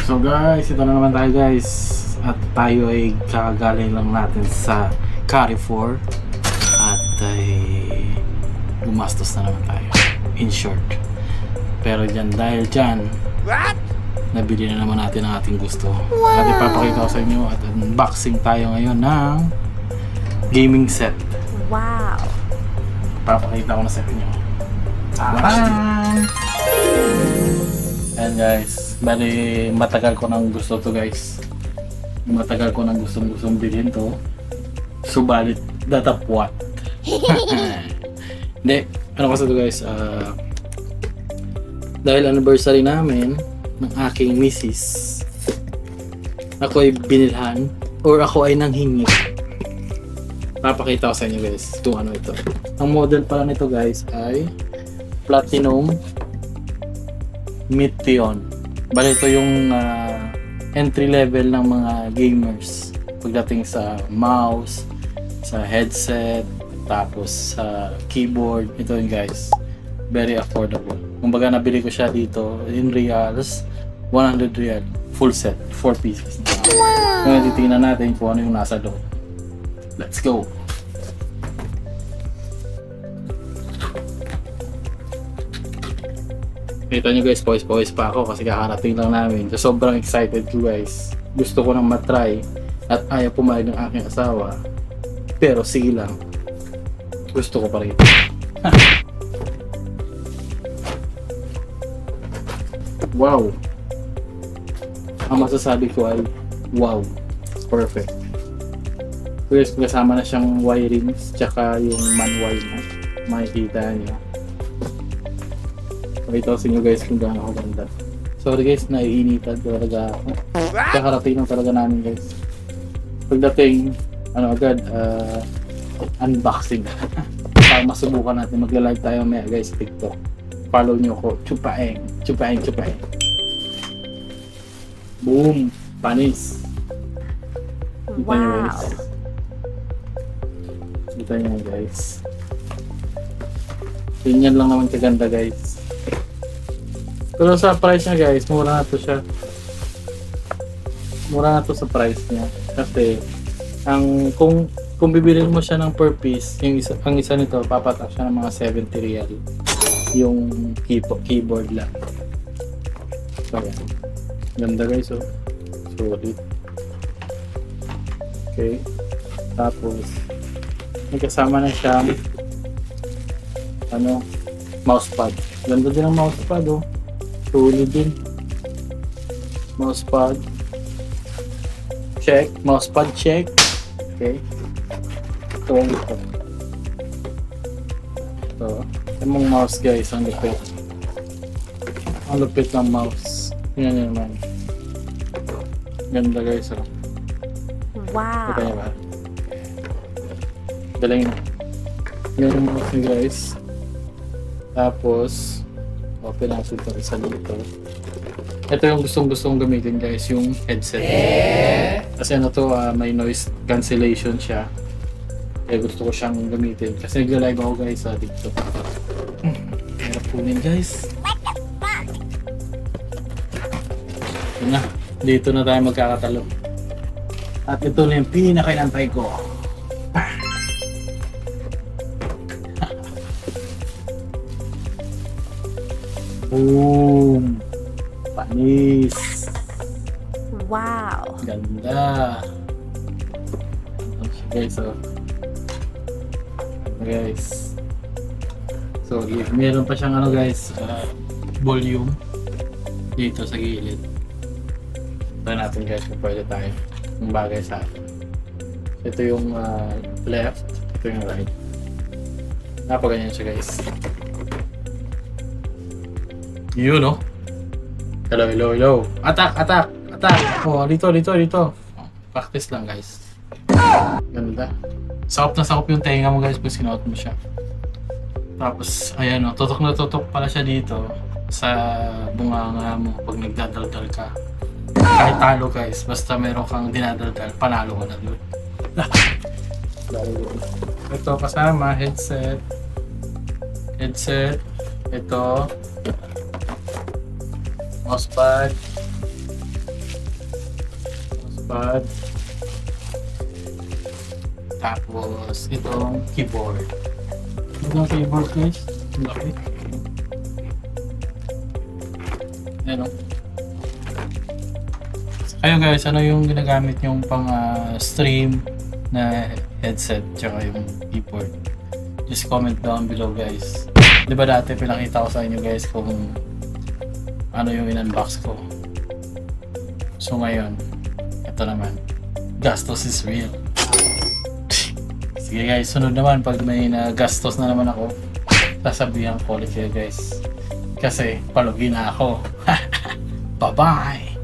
So guys, ito na naman tayo guys. At tayo ay kagaling lang natin sa Carrefour. At ay gumastos na naman tayo. In short. Pero dahil dyan, nabili na naman natin ang ating gusto. At ipapakita ko sa inyo at unboxing tayo ngayon ng gaming set. Wow! Papakita ko na sa inyo. Bye! Ayan guys, bali matagal ko nang gusto to guys. Matagal ko nang gustong bilhin to. Subalit, datapwat. Hindi, ano kasi to guys, dahil anniversary namin ng aking misis, ako ay binilhan or ako ay nanghingi. Papakita ko sa inyo guys kung ano ito. Ang model pala nito guys ay Platinum Meteon. Bali ito yung entry level ng mga gamers pagdating sa mouse, sa headset, tapos sa keyboard. Ito yun guys, very affordable. Kumbaga nabili ko siya dito in reals, 100 real, full set, 4 pieces. Wow! Ngayon titingnan natin kung ano yung nasa loob. Let's go! Kita nyo guys, pawis pa ako kasi kakarating lang namin. So, sobrang excited ko guys. Gusto ko nang matry at ayaw pumayag ng aking asawa. Pero sige lang. Gusto ko pa rin. Wow! Ang masasabi ko ay wow! Perfect. So guys, kasama na siyang wirings tsaka yung manual na makikita niyo. Pakita ko sa inyo guys kung gaano ako ganda. Sorry guys, naiinitan talaga ako. Kakarating lang talaga namin guys. Pagdating, agad, unboxing. Para masubukan natin, magla-live tayo maya guys sa TikTok. Follow nyo ko, chupaeng. Boom! Panis! Kita nyo guys. Kita nyo guys. Ganyan lang naman kaganda guys. Pero sa price niya guys, mura na to siya. Mura na to sa price niya. Kasi kung bibilhin mo siya ng per piece, ang isa nito papatak siya ng mga 70 real. Yung keyboard lang. So yan. Ganda guys oh. Solid. Okay. Tapos may kasama na siyang mousepad. Ganda din ang mousepad oh. Solid din. Mousepad. Check. Mousepad check. Okay. Ito. Yung mga mouse guys, ang lupit. Ang lupit ng mouse. Tingnan nyo naman. Ganda guys. Oh. Wow! Ito ba? Galing na. Yan yung mouse nyo guys. Tapos open natin ito isa dito. Ito yung gustong gamitin guys, yung headset. Kasi may noise cancellation siya. Kaya gusto ko siyang gamitin. Kasi nagla-live ako guys sa TikTok. Hirap kunin guys. Yun na. Dito na tayo magkakatalo. At ito na yung pinakainantay ko. Boom! Panis! Wow! Ganda! Guys, oh. Guys. So, meron pa siyang guys, volume dito sa gilid. Ito natin guys kung pwede tayo. Yung bagay sa atin. Ito yung left, ito yung right. Napaganyan siya guys. Yun no? Hello. Attack! Oh, dito. Practice lang guys. Ganda. Sakop na sakop yung tenga mo guys pag sinuot mo siya. Tapos, ayan o, tutok na tutok pala siya dito sa bunganga mo pag nagdadaldal ka. Kahit talo guys, basta meron kang dinadaldal, panalo ka na doon. Ito kasama, headset. Ito, mousepad, trackpad. Tapos itong keyboard. Itong keyboard guys. Laki. Ayan o. Kayo guys, ano yung ginagamit yung pang stream na headset tsaka yung keyboard? Just comment down below guys. Diba dati pinakita ko sa inyo guys kung ano yung in-unbox ko. So ngayon, ito naman. Gastos is real. Sige guys, sunod naman pag may gastos na naman ako, sasabihan ko ulit kayo guys. Kasi palugi na ako. Bye-bye!